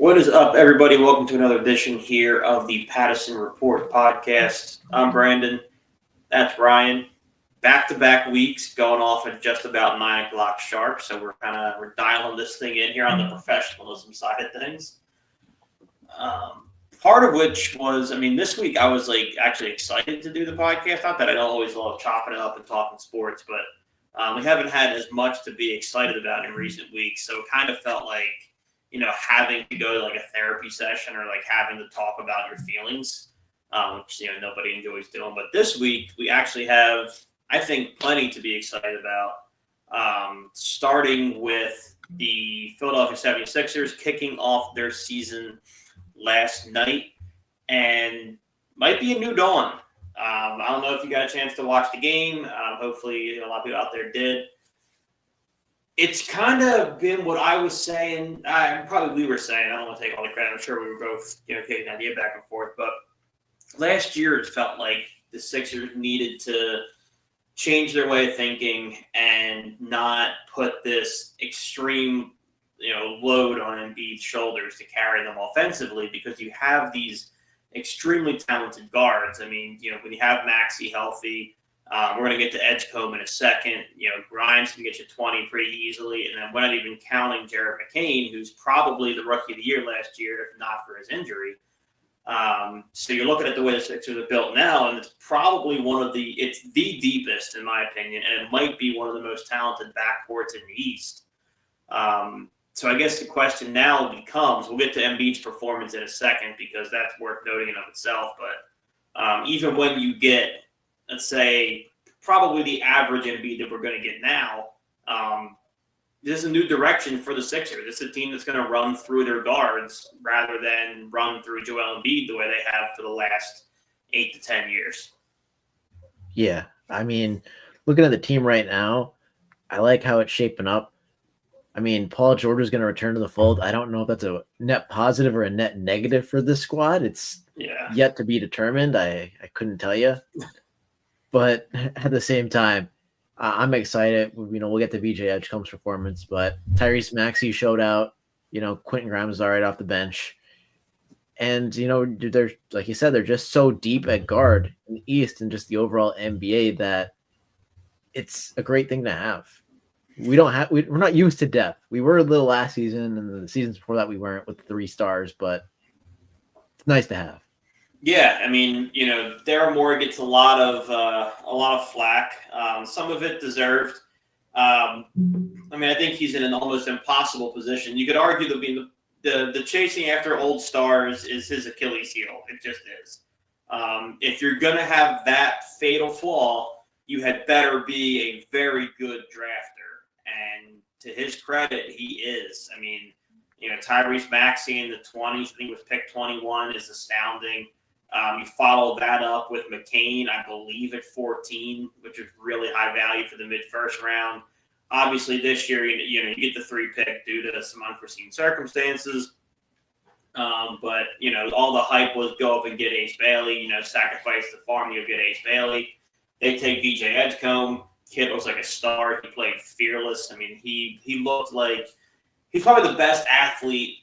What is up, everybody? Welcome to another edition here of the Patterson Report podcast. I'm Brandon. That's Ryan. Back-to-back weeks going off at just about 9 o'clock sharp, so we're dialing this thing in here on the professionalism side of things. Part of which was, this week I was actually excited to do the podcast. Not that I don't always love chopping it up and talking sports, but we haven't had as much to be excited about in recent weeks, so it kind of felt like having to go to a therapy session or having to talk about your feelings, which nobody enjoys doing. But this week we actually have, I think, plenty to be excited about. Starting with the Philadelphia 76ers kicking off their season last night, and might be a new dawn. I don't know if you got a chance to watch the game. Hopefully, a lot of people out there did. It's kind of been what I was saying. Probably we were saying. I don't want to take all the credit. I'm sure we were both, getting an idea back and forth. But last year, it felt like the Sixers needed to change their way of thinking and not put this extreme, load on Embiid's shoulders to carry them offensively, because you have these extremely talented guards. When you have Maxey healthy. We're going to get to Edgecombe in a second. Grimes can get you 20 pretty easily. And then we're not even counting Jared McCain, who's probably the rookie of the year last year, if not for his injury. So you're looking at the way the Sixers are built now, and it's probably it's the deepest, in my opinion, and it might be one of the most talented backcourts in the East. So I guess the question now becomes, we'll get to Embiid's performance in a second, because that's worth noting in of itself. But even when you get, let's say, probably the average Embiid that we're going to get now, this is a new direction for the Sixers. This is a team that's going to run through their guards rather than run through Joel Embiid the way they have for the last 8 to 10 years. Yeah, looking at the team right now, I like how it's shaping up. Paul George is going to return to the fold. I don't know if that's a net positive or a net negative for this squad. It's yet to be determined. I couldn't tell you. But at the same time, I'm excited. We'll get to VJ Edgecombe's performance, but Tyrese Maxey showed out. Quentin Grimes is all right off the bench. And, they're, like you said, they're just so deep at guard in the East and just the overall NBA that it's a great thing to have. We're not used to depth. We were a little last season, and the seasons before that we weren't with the 3 stars, but it's nice to have. Yeah, Daryl Morey gets a lot of flack. Some of it deserved. I think he's in an almost impossible position. You could argue that the chasing after old stars is his Achilles heel. It just is. If you're going to have that fatal flaw, you had better be a very good drafter. And to his credit, he is. Tyrese Maxey in the 20s, I think was picked 21, is astounding. You follow that up with McCain, I believe, at 14, which is really high value for the mid-first round. Obviously, this year, you get the 3 pick due to some unforeseen circumstances. But all the hype was go up and get Ace Bailey. Sacrifice the farm, you'll get Ace Bailey. They take VJ Edgecombe. Kid was like a star. He played fearless. He looked like he's probably the best athlete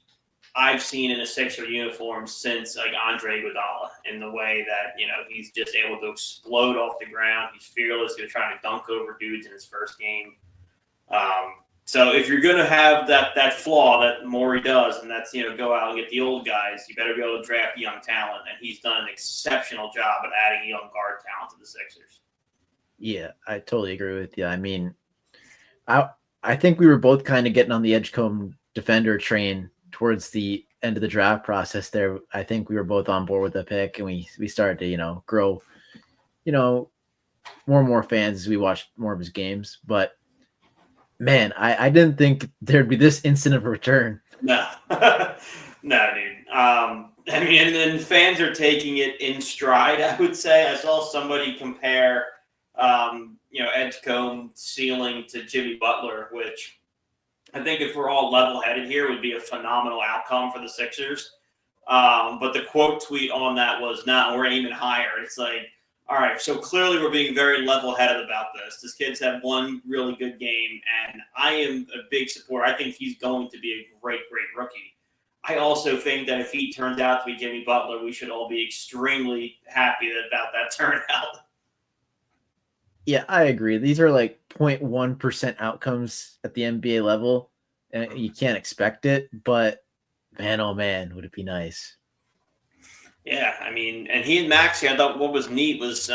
I've seen in a Sixer uniform since Andre Iguodala, in the way that he's just able to explode off the ground. He's fearless. He was trying to dunk over dudes in his first game. So if you're going to have that flaw that Morey does, and that's go out and get the old guys, you better be able to draft young talent, and he's done an exceptional job at adding young guard talent to the Sixers. Yeah, I totally agree with you. I think we were both kind of getting on the Edgecombe defender train towards the end of the draft process there. I think we were both on board with the pick, and we started to, grow, more and more fans as we watched more of his games. But man, I didn't think there'd be this instant of return. No, no, dude. And then fans are taking it in stride, I would say. I saw somebody compare, Edgecombe ceiling to Jimmy Butler, which I think if we're all level-headed here would be a phenomenal outcome for the Sixers. But the quote tweet on that was, "No, we're aiming higher." It's like, all right, so clearly we're being very level-headed about this. This kid's had one really good game, and I am a big supporter. I think he's going to be a great, great rookie. I also think that if he turns out to be Jimmy Butler, we should all be extremely happy about that turnout. Yeah, I agree. These are like 0.1% outcomes at the NBA level, and you can't expect it. But man, oh man, would it be nice? Yeah, I mean, and he and Maxey, I thought what was neat was,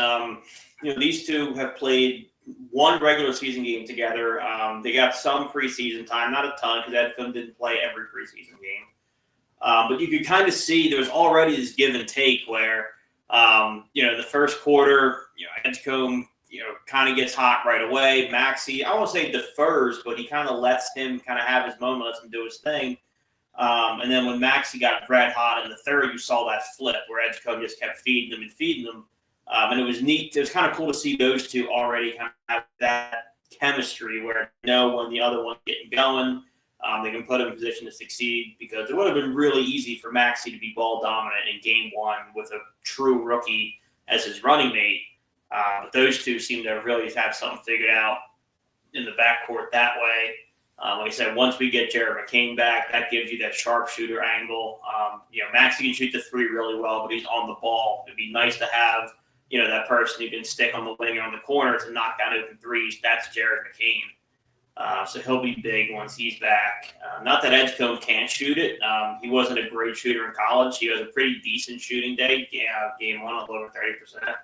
these two have played one regular season game together. They got some preseason time, not a ton, because Edcombe didn't play every preseason game. But you could kind of see there's already this give and take where, the first quarter, Edcombe, kind of gets hot right away. Maxey, I won't say defers, but he kind of lets him kind of have his moment, lets him do his thing. And then when Maxey got red hot in the third, you saw that flip where Edgecombe just kept feeding them. And it was neat. It was kind of cool to see those two already kind of have that chemistry where they know when the other one's getting going, they can put him in position to succeed, because it would have been really easy for Maxey to be ball dominant in game one with a true rookie as his running mate. But those two seem to really have something figured out in the backcourt that way. Like I said, once we get Jared McCain back, that gives you that sharpshooter angle. Maxey can shoot the three really well, but he's on the ball. It'd be nice to have, that person who can stick on the wing or on the corner to knock down open threes. That's Jared McCain. So he'll be big once he's back. Not that Edgecombe can't shoot it. He wasn't a great shooter in college. He was a pretty decent shooting day. Yeah, game one, a little over 30%.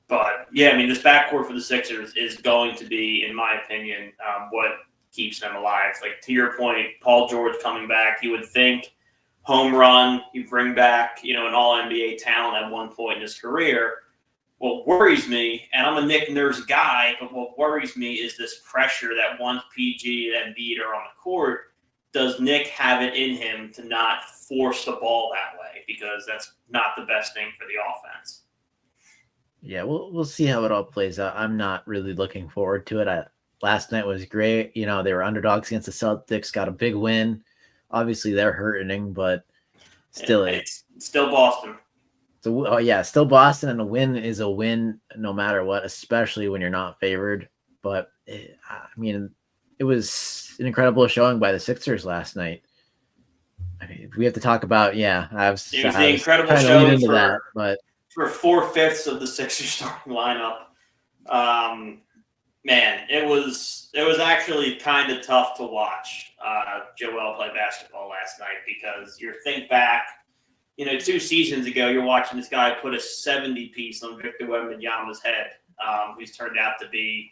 But, yeah, I mean, this backcourt for the Sixers is going to be, in my opinion, what keeps them alive. Like, to your point, Paul George coming back, you would think home run, you bring back, an all-NBA talent at one point in his career. What worries me, and I'm a Nick Nurse guy, but what worries me is this pressure that once PG and Embiid are on the court, does Nick have it in him to not force the ball that way? Because that's not the best thing for the offense. Yeah, we'll see how it all plays out. I'm not really looking forward to it. Last night was great. They were underdogs against the Celtics, got a big win. Obviously, they're hurting, but still, it's still Boston. So, still Boston, and a win is a win no matter what, especially when you're not favored. But it was an incredible showing by the Sixers last night. I mean, we have to talk about, it was the incredible showing for 4/5 of the Sixers starting lineup. It was actually kind of tough to watch Joel play basketball last night, because you think back, 2 seasons ago, you're watching this guy put a 70-piece on Victor Wembanyama's head, who's turned out to be,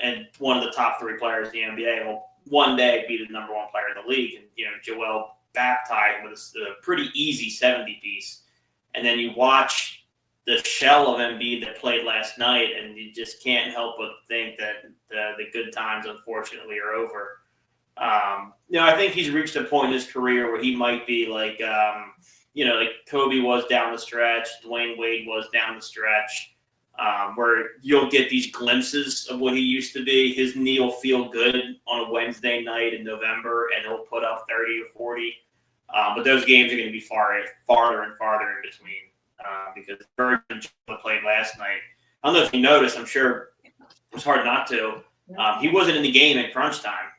and one of the top 3 players in the NBA. Will one day be the number 1 player in the league, and Joel baptized with a pretty easy 70-piece. And then you watch the shell of Embiid that played last night, and you just can't help but think that the good times, unfortunately, are over. I think he's reached a point in his career where he might be like, like Kobe was down the stretch, Dwayne Wade was down the stretch, where you'll get these glimpses of what he used to be. His knee will feel good on a Wednesday night in November, and he'll put up 30 or 40. But those games are going to be farther and farther in between, because Bergen played last night. I don't know if you noticed. I'm sure it's hard not to. He wasn't in the game at crunch time.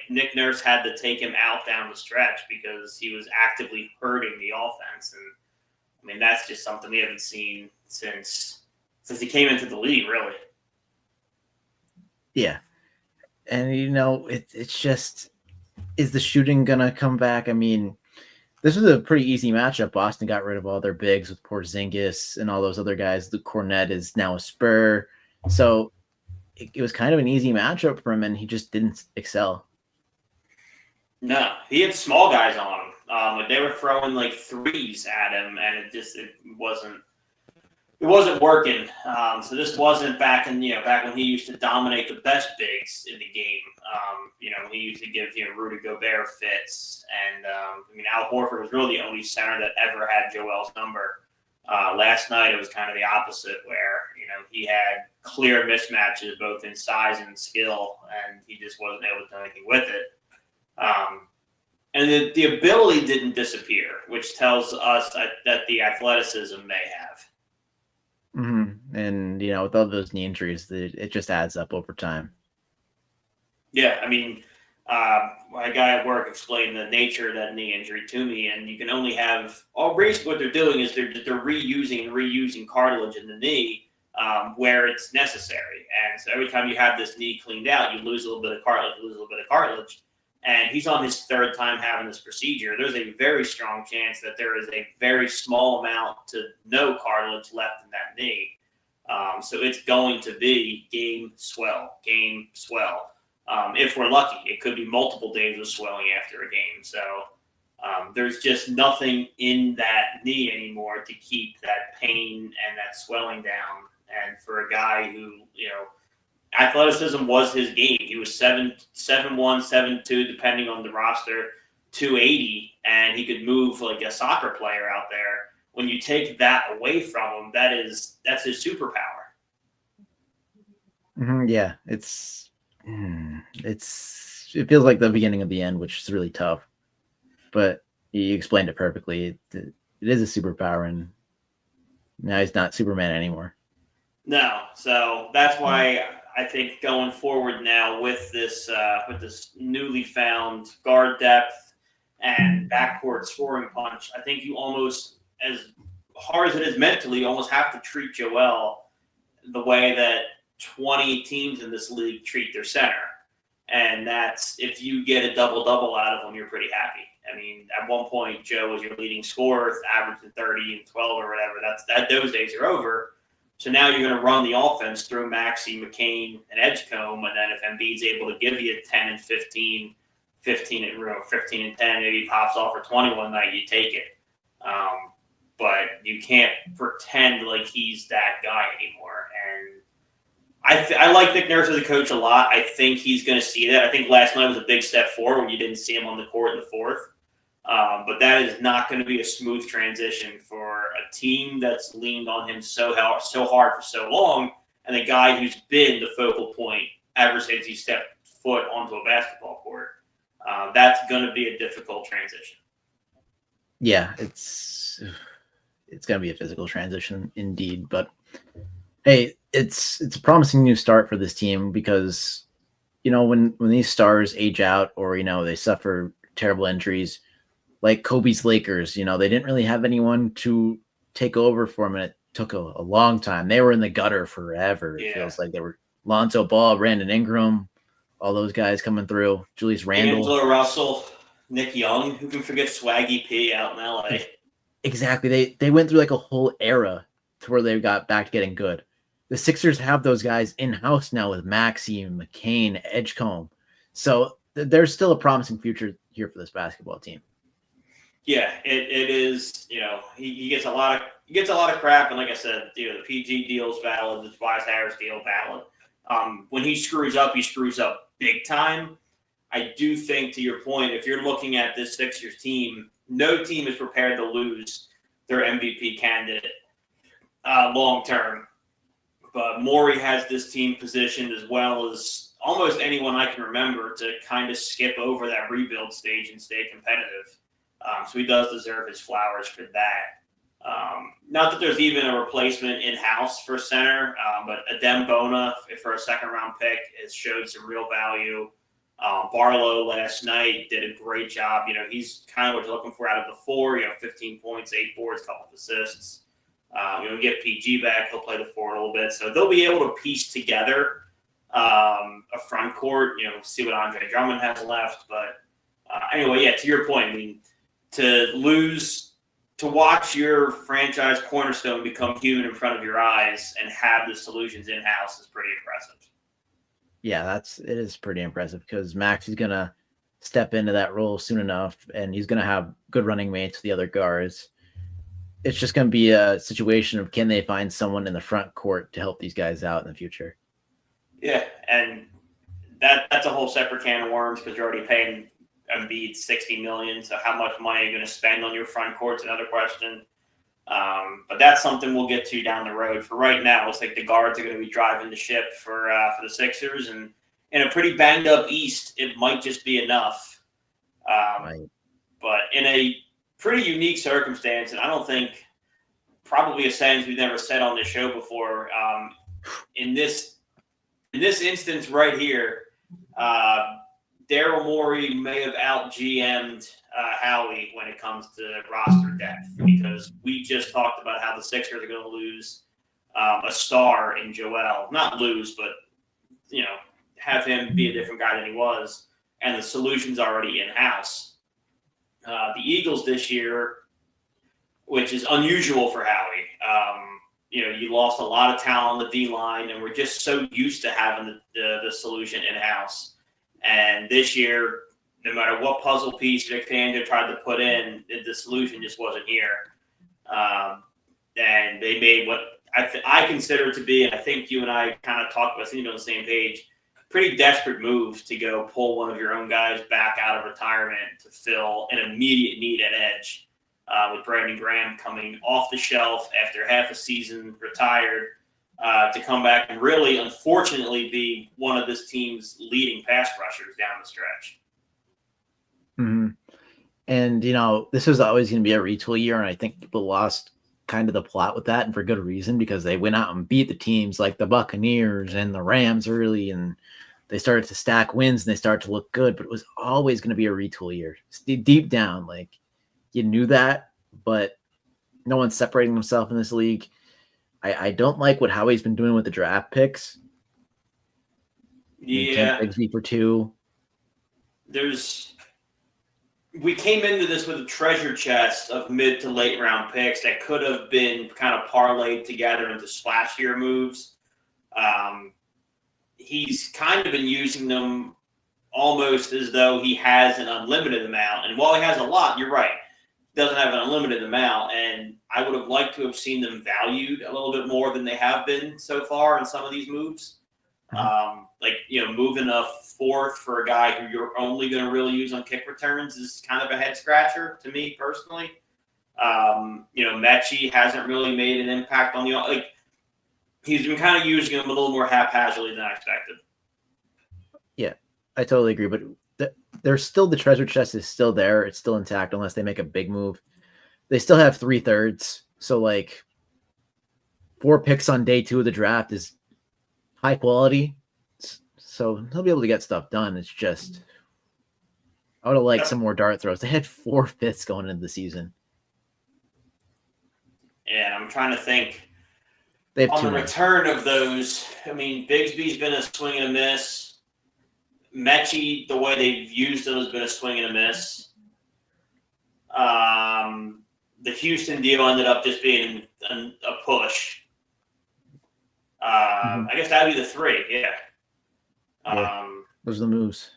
Nick Nurse had to take him out down the stretch because he was actively hurting the offense. And, I mean, that's just something we haven't seen since he came into the league, really. Yeah. And, it's just, is the shooting going to come back? I mean, this was a pretty easy matchup. Boston got rid of all their bigs with Porzingis and all those other guys. The Cornet is now a Spur. So it was kind of an easy matchup for him, and he just didn't excel. No, he had small guys on him. They were throwing threes at him, and it wasn't working. So this wasn't back when he used to dominate the best bigs in the game. He used to give Rudy Gobert fits, and Al Horford was really the only center that ever had Joel's number. Last night it was kind of the opposite, where he had clear mismatches both in size and skill, and he just wasn't able to do anything with it. And the ability didn't disappear, which tells us that the athleticism may have. Mm-hmm. And, with all those knee injuries, it just adds up over time. Yeah, I mean, My guy at work explained the nature of that knee injury to me, and you can only have basically what they're doing is they're reusing cartilage in the knee where it's necessary. And so every time you have this knee cleaned out, you lose a little bit of cartilage, And he's on his third time having this procedure. There's a very strong chance that there is a very small amount to no cartilage left in that knee. So it's going to be game swell. If we're lucky, it could be multiple days of swelling after a game. So there's just nothing in that knee anymore to keep that pain and that swelling down. And for a guy who, athleticism was his game. He was 7'1", 7'2", depending on the roster, 280, and he could move like a soccer player out there. When you take that away from him, that's his superpower. Yeah, it feels like the beginning of the end, which is really tough. But you explained it perfectly. It is a superpower, and now he's not Superman anymore. No, so that's why I think going forward now with this newly found guard depth and backcourt scoring punch, I think you almost, as hard as it is mentally, you almost have to treat Joel the way that 20 teams in this league treat their center. And that's, if you get a double-double out of him, you're pretty happy. I mean, at one point, Joe was your leading scorer, averaging 30 and 12 or whatever. Those days are over. So now you're going to run the offense through Maxey, McCain, and Edgecombe, and then if Embiid's able to give you 10 and 15 and 10, maybe he pops off for 20 one night, you take it. But you can't pretend like he's that guy anymore. And I like Nick Nurse as a coach a lot. I think he's going to see that. I think last night was a big step forward when you didn't see him on the court in the fourth. But that is not going to be a smooth transition for a team that's leaned on him so hard for so long, and a guy who's been the focal point ever since he stepped foot onto a basketball court. That's going to be a difficult transition. Yeah, it's going to be a physical transition indeed. But hey, it's a promising new start for this team because, when these stars age out or, they suffer terrible injuries, like Kobe's Lakers, they didn't really have anyone to take over for them, and it took a long time. They were in the gutter forever. It feels like they were Lonzo Ball, Brandon Ingram, all those guys coming through, Julius Randle. D'Angelo Russell, Nick Young, who can forget Swaggy P out in LA. Exactly. They went through like a whole era to where they got back to getting good. The Sixers have those guys in-house now with Maxey, McCain, Edgecombe. So there's still a promising future here for this basketball team. Yeah, it is. He gets a lot of crap, and like I said, the PG deal's valid, the Tobias Harris deal valid. When he screws up big time. I do think, to your point, if you're looking at this Sixers team, no team is prepared to lose their MVP candidate long term. But Morey has this team positioned as well as almost anyone I can remember to kind of skip over that rebuild stage and stay competitive. So he does deserve his flowers for that. Not that there's even a replacement in-house for center, but Adem Bona for a second-round pick has showed some real value. Barlow last night did a great job. He's kind of what you're looking for out of the four. 15 points, 8 boards, couple of assists. Get PG back. He'll play the four a little bit. So they'll be able to piece together a front court, see what Andre Drummond has left. But anyway, to your point, I mean, to watch your franchise cornerstone become human in front of your eyes and have the solutions in-house is pretty impressive. Yeah, it is pretty impressive because Max is going to step into that role soon enough, and he's going to have good running mates with the other guards. It's just going to be a situation of can they find someone in the front court to help these guys out in the future? Yeah, and that's a whole separate can of worms because you're already paying Embiid $60 million. So how much money are you going to spend on your front court's another question. But that's something we'll get to down the road. For right now, it's like the guards are going to be driving the ship for the Sixers, and in a pretty banged up East, it might just be enough. Right. But in a pretty unique circumstance, and I don't think probably a sentence we've never said on this show before. In this instance right here, Daryl Morey may have out GM'd Howie when it comes to roster depth, because we just talked about how the Sixers are going to lose a star in Joel. Not lose, but have him be a different guy than he was, and the solution's already in-house. The Eagles this year, which is unusual for Howie, you lost a lot of talent on the D-line, and we're just so used to having the solution in-house. And this year, no matter what puzzle piece Vic Fangio tried to put in, the solution just wasn't here. And they made what I consider to be, and I think you and I kind of talked about, seem to be on the same page, pretty desperate move to go pull one of your own guys back out of retirement to fill an immediate need at edge, with Brandon Graham coming off the shelf after half a season retired, to come back and really, unfortunately, be one of this team's leading pass rushers down the stretch. Mm-hmm. And, this was always going to be a retool year, and I think people lost kind of the plot with that, and for good reason, because they went out and beat the teams like the Buccaneers and the Rams early, and they started to stack wins and they started to look good, but it was always going to be a retool year. Deep down, like, you knew that, but no one's separating himself in this league. I don't like what Howie's been doing with the draft picks. Yeah. Bigsby for 2. We came into this with a treasure chest of mid to late round picks that could have been kind of parlayed together into splashier moves. He's kind of been using them almost as though he has an unlimited amount. And while he has a lot, you're right, he doesn't have an unlimited amount. And I would have liked to have seen them valued a little bit more than they have been so far in some of these moves. Moving a 4th for a guy who you're only going to really use on kick returns is kind of a head scratcher to me personally. Mechie hasn't really made an impact on he's been kind of using him a little more haphazardly than I expected. Yeah, I totally agree. But there's still, the treasure chest is still there. It's still intact unless they make a big move. They still have 3/3. So 4 picks on day 2 of the draft is high quality. So he'll be able to get stuff done. It's just, I would have liked some more dart throws. They had 4 fifths going into the season. Yeah, I'm trying to think. They have on the many. Return of those, I mean, Bigsby's been a swing and a miss. Mechie, the way they've used him, has been a swing and a miss. The Houston deal ended up just being a push. I guess that would be the 3, yeah. Those are the moves.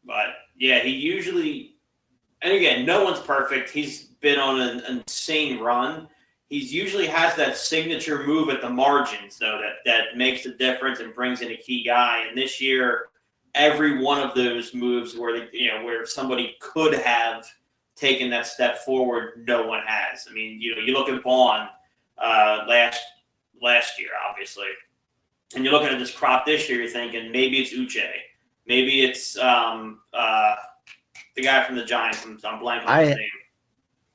But, yeah, he usually – and, again, no one's perfect. He's been on an insane run. He's usually has that signature move at the margins, though, that makes a difference and brings in a key guy. And this year, every one of those moves where somebody could have taken that step forward, no one has. I mean, you look at Vaughn last year, obviously, and you're looking at this crop this year, you're thinking maybe it's Uche. Maybe it's the guy from the Giants. I'm blanking on his name.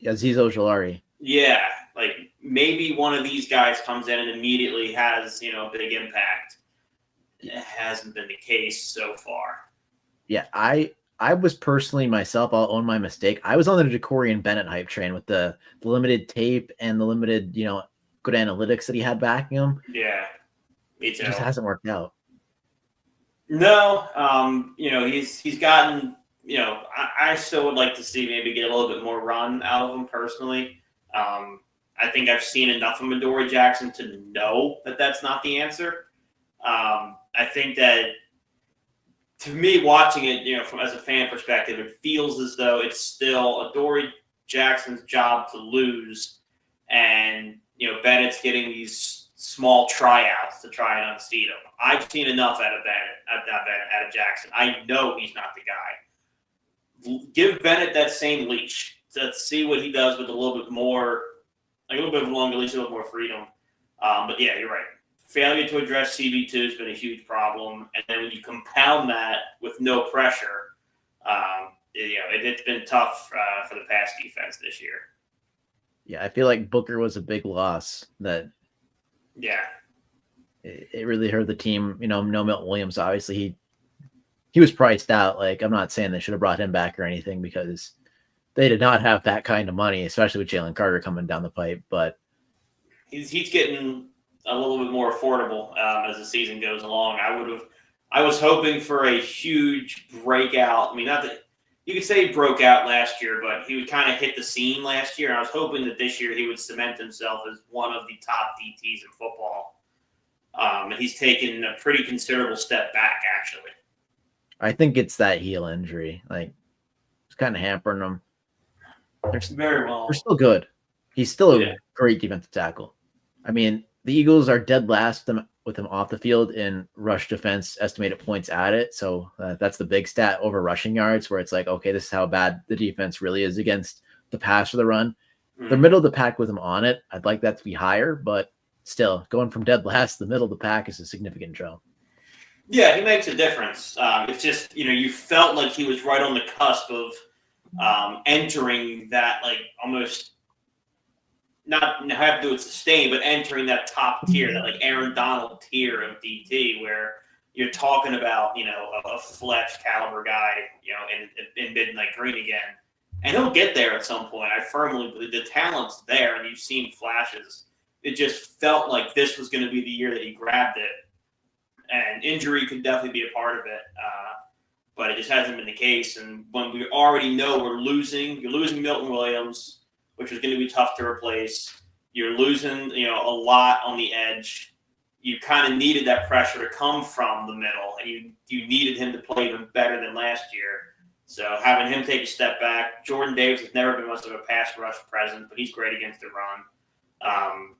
Azeez Ojulari. Yeah, maybe one of these guys comes in and immediately has, a big impact. It hasn't been the case so far. Yeah, I was personally myself, I'll own my mistake. I was on the Jacorian Bennett hype train with the limited tape and the limited, good analytics that he had backing him. Yeah, me too. It just hasn't worked out. No, he's gotten, I still would like to see maybe get a little bit more run out of him personally. I think I've seen enough of Adoree Jackson to know that that's not the answer. I think that, to me, watching it, from as a fan perspective, it feels as though it's still Adoree Jackson's job to lose, and Bennett's getting these small tryouts to try and unseat him. I've seen enough out of Jackson. I know he's not the guy. Give Bennett that same leash. Let's see what he does with a little bit of a longer leash, a little more freedom. But yeah, you're right. Failure to address CB2 has been a huge problem. And then when you compound that with no pressure, it's been tough for the pass defense this year. Yeah, I feel like Booker was a big loss. Yeah. It really hurt the team. No Milton Williams, obviously, he he was priced out. Like, I'm not saying they should have brought him back or anything because they did not have that kind of money, especially with Jalen Carter coming down the pipe. But he's getting a little bit more affordable as the season goes along. I was hoping for a huge breakout. I mean, not that you could say he broke out last year, but he would kind of hit the scene last year. And I was hoping that this year he would cement himself as one of the top DTs in football. And he's taken a pretty considerable step back, actually. I think it's that heel injury. Like, it's kind of hampering him. Very well. They're still good. He's still a great defensive tackle. I mean, the Eagles are dead last with him off the field in rush defense estimated points added. So that's the big stat over rushing yards, where it's like, okay, this is how bad the defense really is against the pass or the run. They're middle of the pack with him on it. I'd like that to be higher, but still, going from dead last to the middle of the pack is a significant jump. Yeah, he makes a difference. It's just, you felt like he was right on the cusp of entering that, like, almost not have to do it sustain, but entering that top tier, that like Aaron Donald tier of DT, where you're talking about, a Fletch caliber guy, in Midnight Green again. And he'll get there at some point. I firmly believe the talent's there, and you've seen flashes. It just felt like this was going to be the year that he grabbed it. And injury could definitely be a part of it. But it just hasn't been the case. And when we already know you're losing Milton Williams, which is going to be tough to replace. You're losing, a lot on the edge. You kind of needed that pressure to come from the middle, and you needed him to play even better than last year. So having him take a step back, Jordan Davis has never been much of a pass rush presence, but he's great against the run.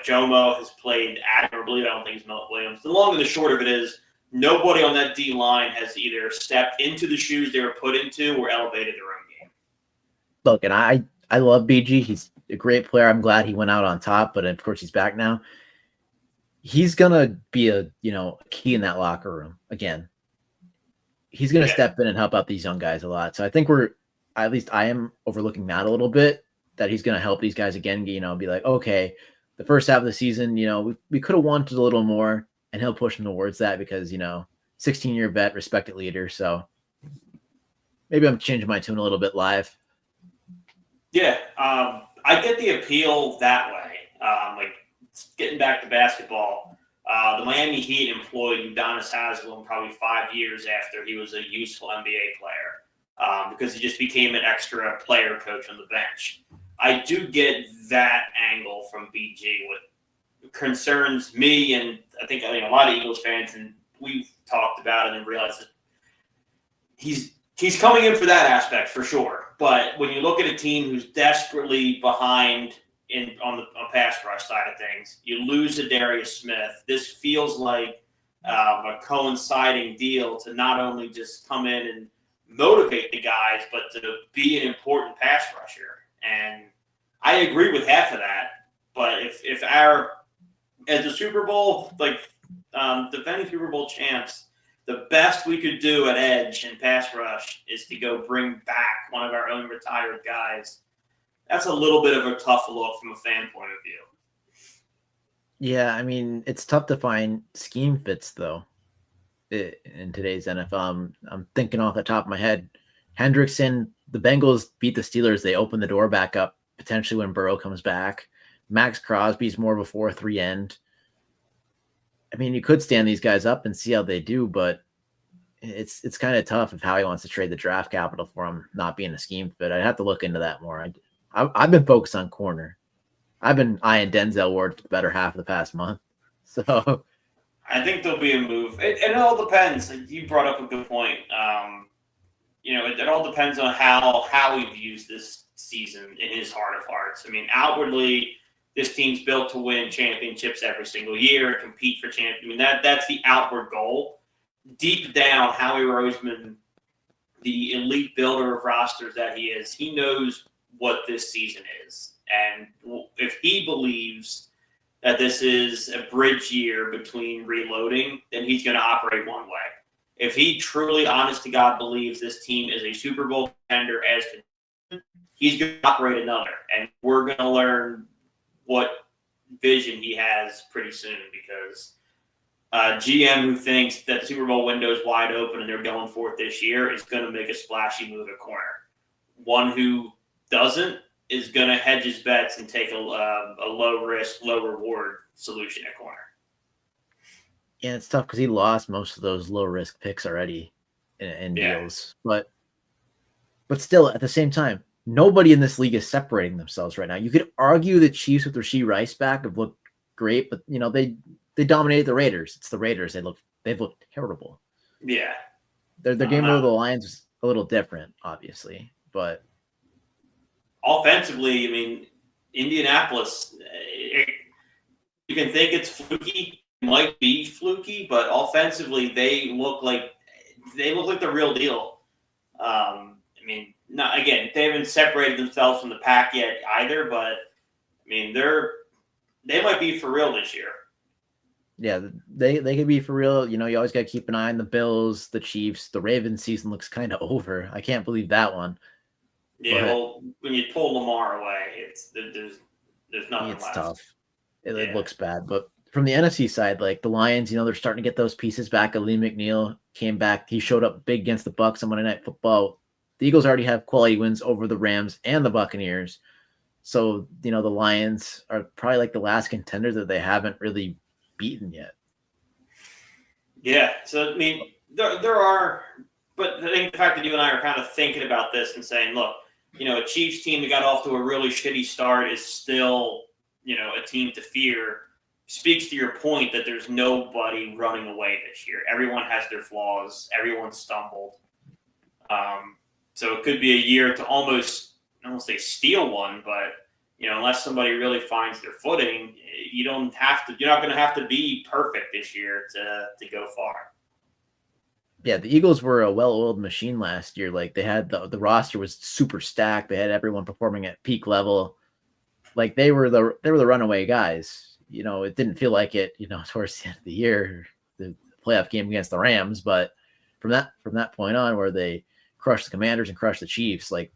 Jomo has played admirably. I don't think he's Milton Williams. The long and the short of it is, nobody on that D line has either stepped into the shoes they were put into or elevated their own game. Look, and I love BG. He's a great player. I'm glad he went out on top, but of course he's back now. He's gonna be a key in that locker room again. He's gonna step in and help out these young guys a lot. So I think I am overlooking that a little bit, that he's gonna help these guys again. Be like, okay, the first half of the season, we could have wanted a little more, and he'll push them towards that because 16-year vet, respected leader. So maybe I'm changing my tune a little bit live. Yeah, I get the appeal that way. Like, getting back to basketball, the Miami Heat employed Udonis Haslem probably 5 years after he was a useful NBA player because he just became an extra player coach on the bench. I do get that angle from BG. What concerns me, and I think a lot of Eagles fans, and we've talked about it and realized that he's coming in for that aspect for sure. But when you look at a team who's desperately behind on the pass rush side of things, you lose a Darius Smith. This feels like a coinciding deal to not only just come in and motivate the guys, but to be an important pass rusher. And I agree with half of that. But if as a Super Bowl, defending Super Bowl champs, the best we could do at edge and pass rush is to go bring back one of our own retired guys. That's a little bit of a tough look from a fan point of view. Yeah, I mean, it's tough to find scheme fits, though, in today's NFL. I'm thinking off the top of my head. Hendrickson, the Bengals beat the Steelers. They open the door back up, potentially when Burrow comes back. Max Crosby's more of a 4-3 end. I mean, you could stand these guys up and see how they do, but it's kind of tough if Howie wants to trade the draft capital for him not being a scheme fit. I'd have to look into that more. I've been focused on corner. I've been eyeing Denzel Ward for the better half of the past month. So I think there'll be a move. It all depends. You brought up a good point. It all depends on how Howie views this season in his heart of hearts. I mean, outwardly, this team's built to win championships every single year, compete for champions. I mean, that's the outward goal. Deep down, Howie Roseman, the elite builder of rosters that he is, he knows what this season is. And if he believes that this is a bridge year between reloading, then he's going to operate one way. If he truly, honest to God, believes this team is a Super Bowl contender, he's going to operate another. And we're going to learn what vision he has pretty soon, because GM who thinks that the Super Bowl window is wide open and they're going for it this year is going to make a splashy move at corner. One who doesn't is going to hedge his bets and take a low risk, low reward solution at corner. Yeah, it's tough because he lost most of those low risk picks already in deals, but still at the same time, nobody in this league is separating themselves right now. You could argue the Chiefs with Rashee Rice back have looked great, but they dominated the Raiders. It's the Raiders. They've looked terrible. Yeah. Their game over the Lions was a little different, obviously, but offensively, I mean, Indianapolis, you can think it's fluky, it might be fluky, but offensively they look like the real deal. I mean, they haven't separated themselves from the pack yet either, but I mean, they might be for real this year. Yeah, they could be for real. You always got to keep an eye on the Bills, the Chiefs. The Ravens season looks kind of over. I can't believe that one. Yeah, well, when you pull Lamar away, there's nothing it's left. Tough. It looks bad. But from the NFC side, like the Lions, they're starting to get those pieces back. Ali McNeil came back. He showed up big against the Bucs on Monday Night Football. The Eagles already have quality wins over the Rams and the Buccaneers. So, the Lions are probably like the last contender that they haven't really beaten yet. Yeah. So, I mean, there are, but I think the fact that you and I are kind of thinking about this and saying, look, a Chiefs team that got off to a really shitty start is still, a team to fear, speaks to your point that there's nobody running away this year. Everyone has their flaws. Everyone stumbled. So it could be a year to almost, I don't want to say steal one, but, unless somebody really finds their footing, you're not going to have to be perfect this year to go far. Yeah, the Eagles were a well-oiled machine last year. Like they had the roster was super stacked. They had everyone performing at peak level. Like they were the runaway guys. It didn't feel like it, towards the end of the year, the playoff game against the Rams, but from that point on where they crushed the Commanders and crushed the Chiefs, like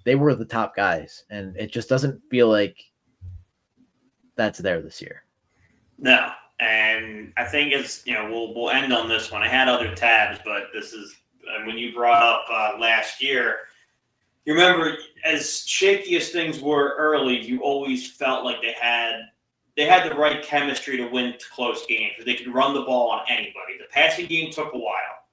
they were the top guys, and it just doesn't feel like that's there this year. No. And I think it's, we'll end on this one. I had other tabs, but this is when you brought up last year. You remember, as shaky as things were early, you always felt like they had the right chemistry to win close games. They could run the ball on anybody. The passing game took a while,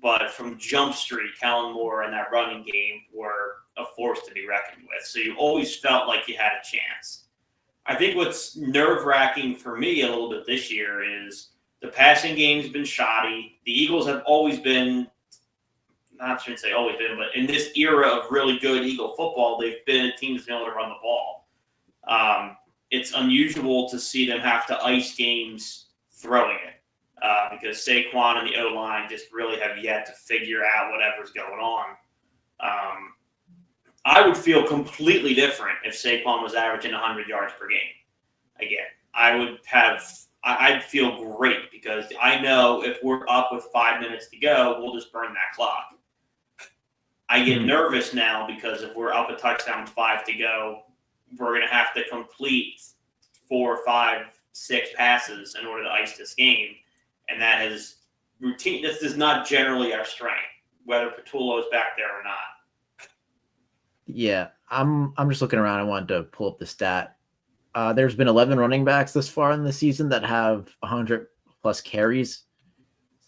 but from Jump Street, Kellen Moore and that running game were a force to be reckoned with. So you always felt like you had a chance. I think what's nerve-wracking for me a little bit this year is the passing game's been shoddy. The Eagles have always been, not to say always been, but in this era of really good Eagle football, they've been a team that's been able to run the ball. It's unusual to see them have to ice games throwing it because Saquon and the O-line just really have yet to figure out whatever's going on. I would feel completely different if Saquon was averaging 100 yards per game. Again, I'd feel great because I know if we're up with 5 minutes to go, we'll just burn that clock. I get nervous now because if we're up a touchdown with 5 to go, we're going to have to complete 4, 5, 6 passes in order to ice this game. And that is routine. This is not generally our strength, whether Patullo is back there or not. Yeah, I'm just looking around. I wanted to pull up the stat. There's been 11 running backs this far in the season that have 100 plus carries.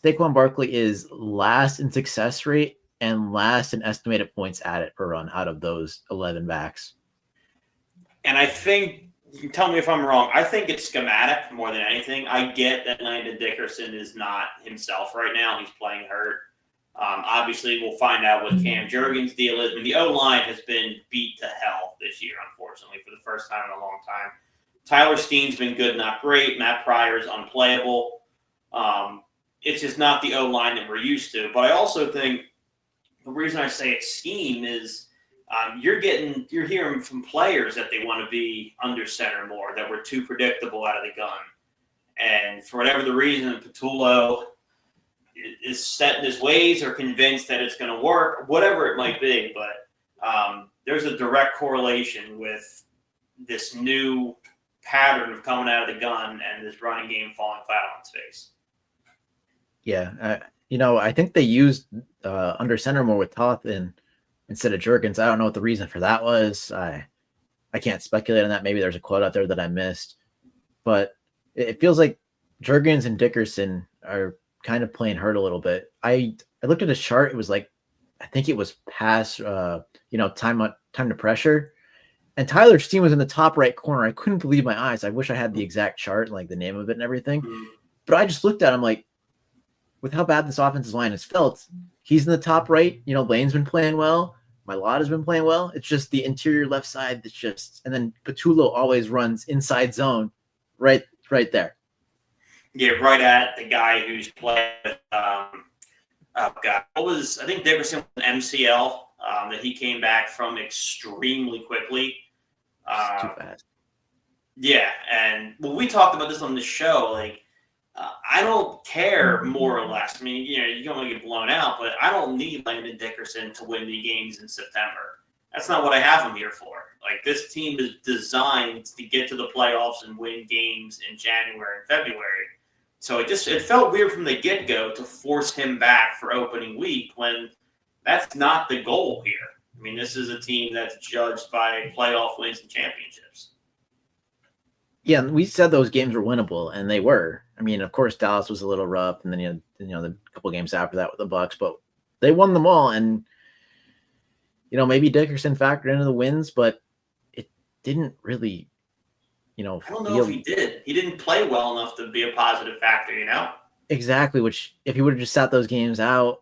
Saquon Barkley is last in success rate and last in estimated points added per run out of those 11 backs. And I think, you can tell me if I'm wrong, I think it's schematic more than anything. I get that Landon Dickerson is not himself right now. He's playing hurt. Obviously, we'll find out what Cam Jurgens' deal is. I mean, the O-line has been beat to hell this year, unfortunately, for the first time in a long time. Tyler Steen's been good, not great. Matt Pryor's unplayable. It's just not the O-line that we're used to. But I also think the reason I say it's scheme is you're hearing from players that they want to be under center more, that we're too predictable out of the gun. And for whatever the reason, Patullo is set in his ways or convinced that it's going to work, whatever it might be. But there's a direct correlation with this new pattern of coming out of the gun and this running game falling flat on its face. Yeah. I think they used under center more with Toth instead of Jurgens. I don't know what the reason for that was. I can't speculate on that. Maybe there's a quote out there that I missed, but it feels like Jurgens and Dickerson are kind of playing hurt a little bit. I looked at his chart. It was like, I think it was past, time to pressure. And Tyler Steen was in the top right corner. I couldn't believe my eyes. I wish I had the exact chart, like the name of it and everything. But I just looked at him like, with how bad this offensive line has felt, he's in the top right. Lane's been playing well. Mailata's been playing well. It's just the interior left side that's just, and then Patullo always runs inside zone, right there. Yeah, right at the guy who's playing. I think Dickerson was an MCL that he came back from extremely quickly. Too fast. Yeah, and we talked about this on the show. Like, I don't care more or less. I mean, you don't want to get blown out, but I don't need Landon Dickerson to win me games in September. That's not what I have him here for. Like, this team is designed to get to the playoffs and win games in January and February. So it felt weird from the get-go to force him back for opening week when that's not the goal here. I mean, this is a team that's judged by playoff wins and championships. Yeah, and we said those games were winnable, and they were. I mean, of course, Dallas was a little rough, and then the couple games after that with the Bucks, but they won them all. And maybe Dickerson factored into the wins, but it didn't really, I don't know if he did. He didn't play well enough to be a positive factor, Exactly. Which, if he would have just sat those games out,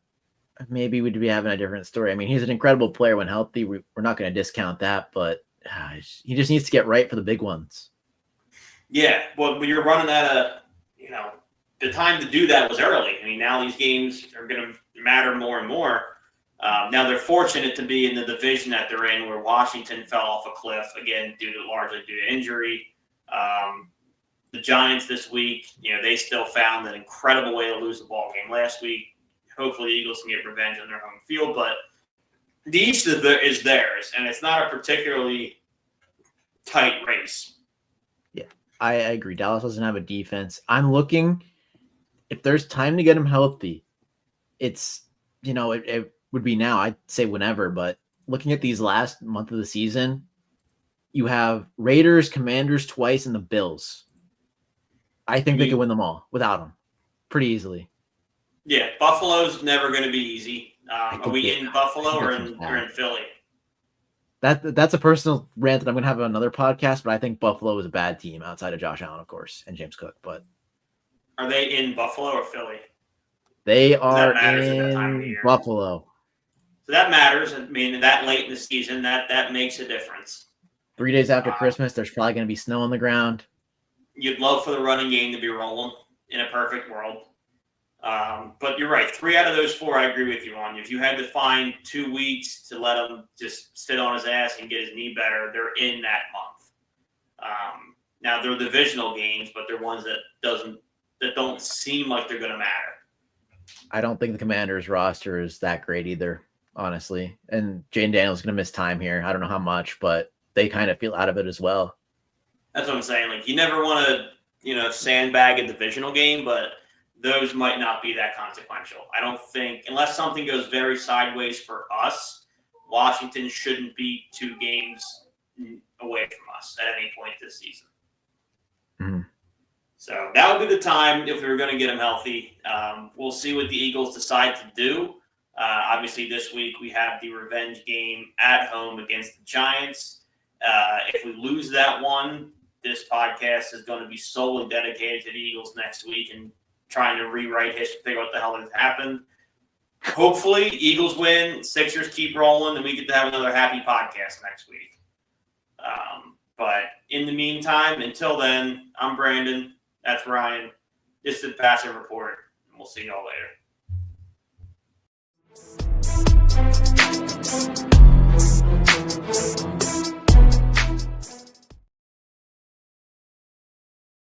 maybe we'd be having a different story. I mean, he's an incredible player when healthy. We're not going to discount that, but he just needs to get right for the big ones. Yeah, well, when you're running at the time to do that was early. I mean, now these games are going to matter more and more. Now they're fortunate to be in the division that they're in, where Washington fell off a cliff again largely due to injury. The Giants this week, they still found an incredible way to lose the ball game last week. Hopefully, the Eagles can get revenge on their home field, but the East is theirs, and it's not a particularly tight race. Yeah, I agree. Dallas doesn't have a defense. I'm looking, if there's time to get him healthy, it's, it would be now. I'd say whenever, but looking at these last month of the season, you have Raiders, Commanders twice, and the Bills. I think they could win them all without them pretty easily. Yeah, Buffalo's never going to be easy. Are we in Buffalo or in Philly? That's a personal rant that I'm going to have on another podcast, but I think Buffalo is a bad team outside of Josh Allen, of course, and James Cook. But are they in Buffalo or Philly? They are in Buffalo. So that matters. I mean, that late in the season, that makes a difference. 3 days after Christmas, there's probably going to be snow on the ground. You'd love for the running game to be rolling in a perfect world. But you're right. 3 out of those 4, I agree with you on. If you had to find 2 weeks to let him just sit on his ass and get his knee better, they're in that month. Now they're divisional games, but they're ones that don't seem like they're going to matter. I don't think the Commanders roster is that great either, honestly. And Jane Daniels going to miss time here. I don't know how much, but they kind of feel out of it as well. That's what I'm saying. Like, you never want to, sandbag a divisional game, but those might not be that consequential. I don't think, unless something goes very sideways for us, Washington shouldn't be 2 games away from us at any point this season. Mm-hmm. So that would be the time if we were going to get him healthy. We'll see what the Eagles decide to do. Obviously, this week we have the revenge game at home against the Giants. If we lose that one, this podcast is going to be solely dedicated to the Eagles next week and trying to rewrite history, figure out what the hell has happened. Hopefully, Eagles win, Sixers keep rolling, and we get to have another happy podcast next week. But in the meantime, until then, I'm Brandon. That's Ryan. This is the Passive Report, and we'll see y'all later.